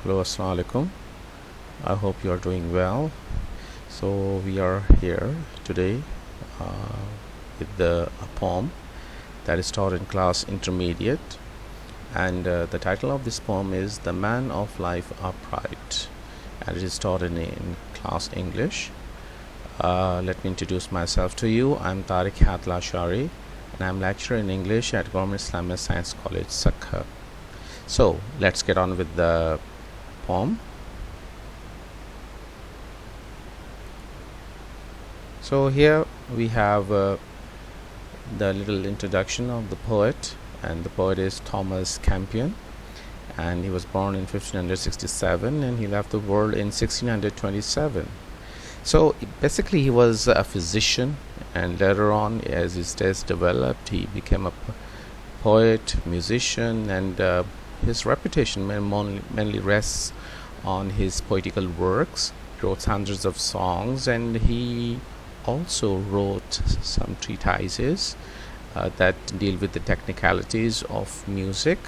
Hello, assalamu alaikum. I hope you are doing well. So we are here today with a poem that is taught in class intermediate, and the title of this poem is "The Man of Life Upright," and it is taught in class English. Let me introduce myself to you. I'm Tariq Hayat Lashari, and I'm lecturer in English at Government Islamia Science College, Sukkur. So let's get on with the poem. So here we have the little introduction of the poet, and the poet is Thomas Campion, and he was born in 1567 and he left the world in 1627. So basically he was a physician, and later on, as his taste developed, he became a poet, musician, and his reputation mainly rests on his poetical works. He wrote hundreds of songs, and he also wrote some treatises that deal with the technicalities of music.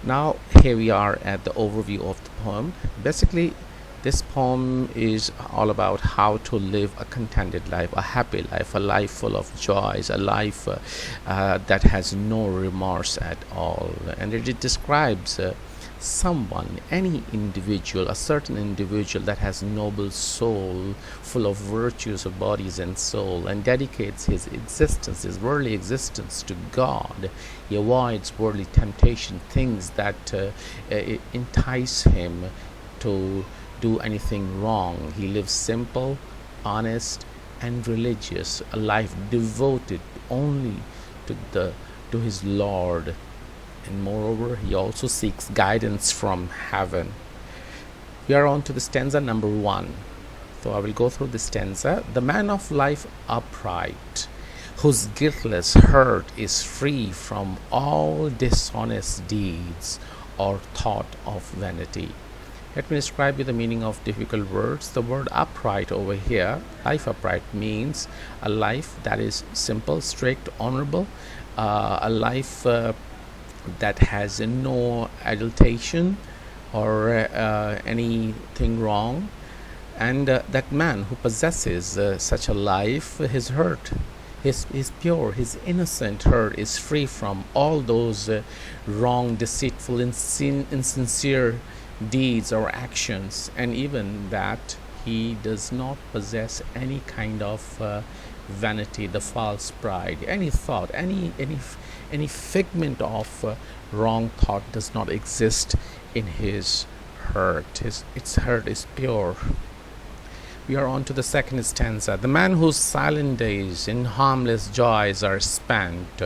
Now here we are at the overview of the poem. Basically, this poem is all about how to live a contented life, a happy life, a life full of joys, a life that has no remorse at all. And it describes someone, any individual, a certain individual that has noble soul, full of virtues of bodies and soul, and dedicates his existence, his worldly existence, to God. He avoids worldly temptation, things that entice him to do anything wrong. He lives simple, honest, and religious, a life devoted only to his Lord. And moreover, he also seeks guidance from heaven. We are on to the stanza number 1. So I will go through the stanza. The man of life upright, whose guiltless heart is free from all dishonest deeds or thought of vanity. Let me describe you the meaning of difficult words. The word upright over here, life upright, means a life that is simple, strict, honorable, a life that has no adulteration or anything wrong. And that man who possesses such a life, his heart is pure, his innocent heart is free from all those wrong, deceitful, insincere deeds or actions, and even that he does not possess any kind of vanity, the false pride, any thought, any figment of wrong thought does not exist in his heart. Its heart is pure. We are on to the second stanza. The man whose silent days in harmless joys are spent,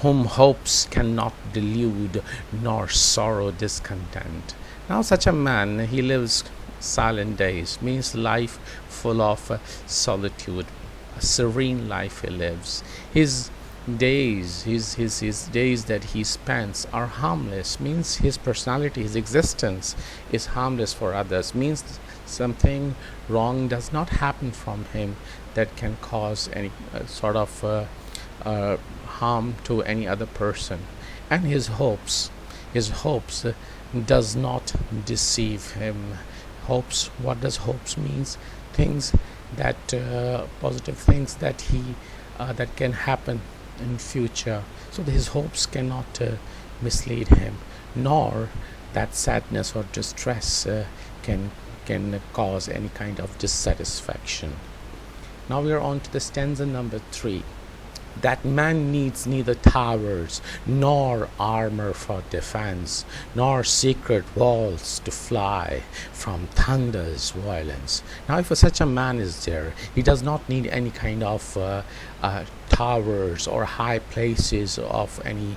whom hopes cannot delude, nor sorrow discontent. Now such a man, he lives silent days, means life full of solitude, a serene life he lives. His days, his days that he spends are harmless, means his personality, his existence is harmless for others, means something wrong does not happen from him that can cause any sort of harm to any other person. And his hopes does not deceive him. Hopes, what does hopes means? Things that positive things that he that can happen in future. So his hopes cannot mislead him, nor that sadness or distress can cause any kind of dissatisfaction. Now we are on to the stanza number 3. That man needs neither towers nor armor for defense, nor secret walls to fly from thunder's violence. Now if such a man is there, he does not need any kind of towers or high places of any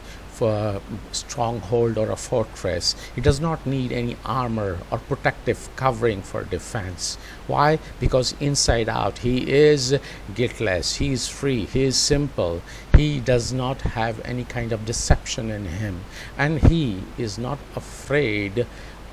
stronghold or a fortress. He does not need any armor or protective covering for defense. Why? Because inside out he is guiltless, he is free, he is simple, he does not have any kind of deception in him, and he is not afraid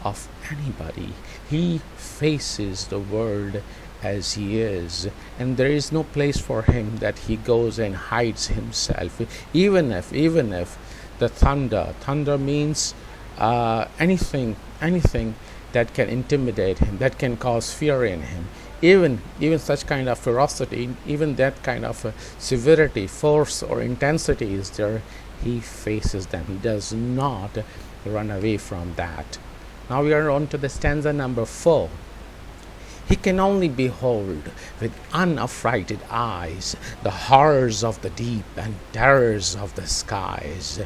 of anybody. He faces the world as he is, and there is no place for him that he goes and hides himself. Even if the thunder means anything anything that can intimidate him, that can cause fear in him, even such kind of ferocity, even that kind of severity, force, or intensity is there, he faces them. He does not run away from that. Now we are on to the stanza number 4. He can only behold with unaffrighted eyes the horrors of the deep and terrors of the skies.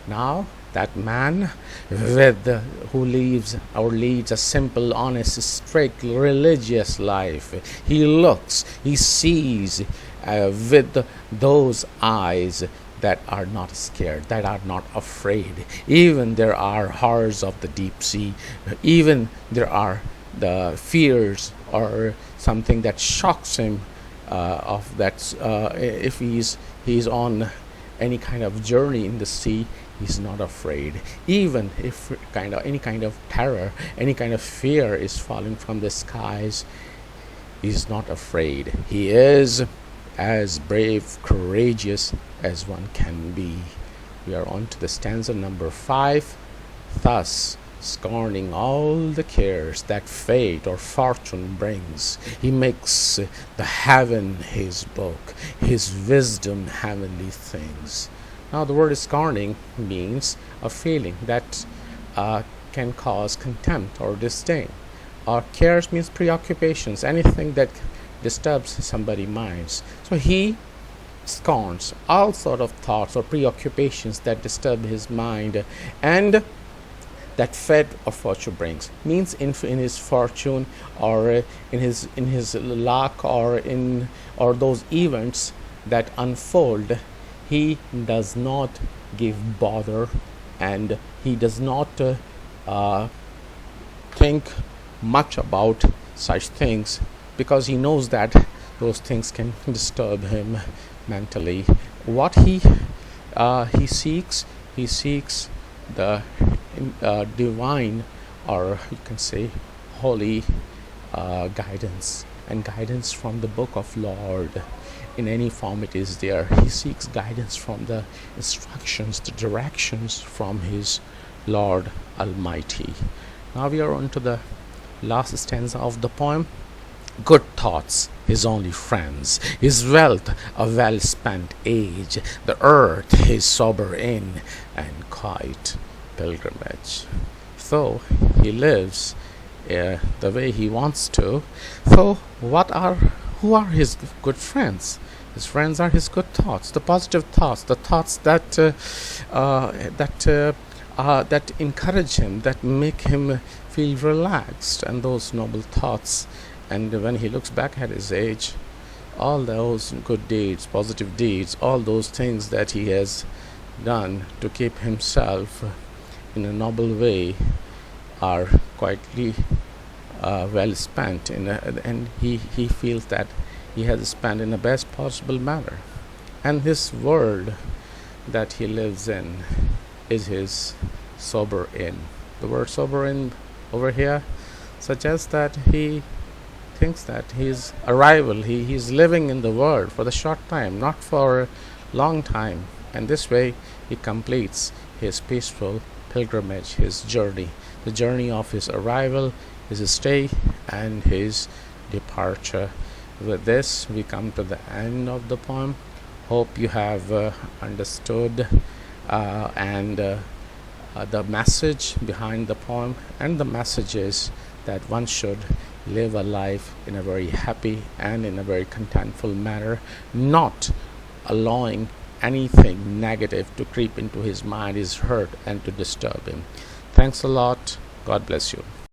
Now that man who lives or leads a simple, honest, strict, religious life, he looks, he sees with those eyes that are not scared, that are not afraid. Even there are horrors of the deep sea, even there are the fears or something that shocks him of that if he's on any kind of journey in the sea, he's not afraid. Even if any kind of terror, any kind of fear is falling from the skies, he's not afraid. He is as brave, courageous as one can be. We are on to the stanza number 5. Thus, scorning all the cares that fate or fortune brings, he makes the heaven his book, his wisdom heavenly things. Now the word scorning means a feeling that can cause contempt or disdain. Or cares means preoccupations, anything that disturbs somebody's minds. So he scorns all sort of thoughts or preoccupations that disturb his mind, and that fate or fortune brings means in his fortune or in his luck or those events that unfold, he does not give bother, and he does not think much about such things, because he knows that those things can disturb him mentally. What he seeks the divine, or you can say holy guidance, and guidance from the book of Lord. In any form it is there. He seeks guidance from the instructions, the directions from his Lord Almighty. Now we are on to the last stanza of the poem. Good thoughts his only friends, his wealth a well-spent age, the earth his sober inn, and quiet pilgrimage. So he lives the way he wants to. So who are his good friends? His friends are his good thoughts, the positive thoughts, the thoughts that encourage him, that make him feel relaxed, and those noble thoughts. And when he looks back at his age, all those good deeds, positive deeds, all those things that he has done to keep himself in a noble way are quietly well spent, and he feels that he has spent in the best possible manner. And this world that he lives in is his sober inn. The word sober inn over here suggests that he thinks that his arrival, he's living in the world for the short time, not for a long time. And this way he completes his peaceful pilgrimage, his journey, the journey of his arrival, his stay, and his departure. With this, we come to the end of the poem. Hope you have understood and the message behind the poem. And the message is that one should live a life in a very happy and in a very contentful manner, not allowing anything negative to creep into his mind, his heart, and to disturb him. Thanks a lot. God bless you.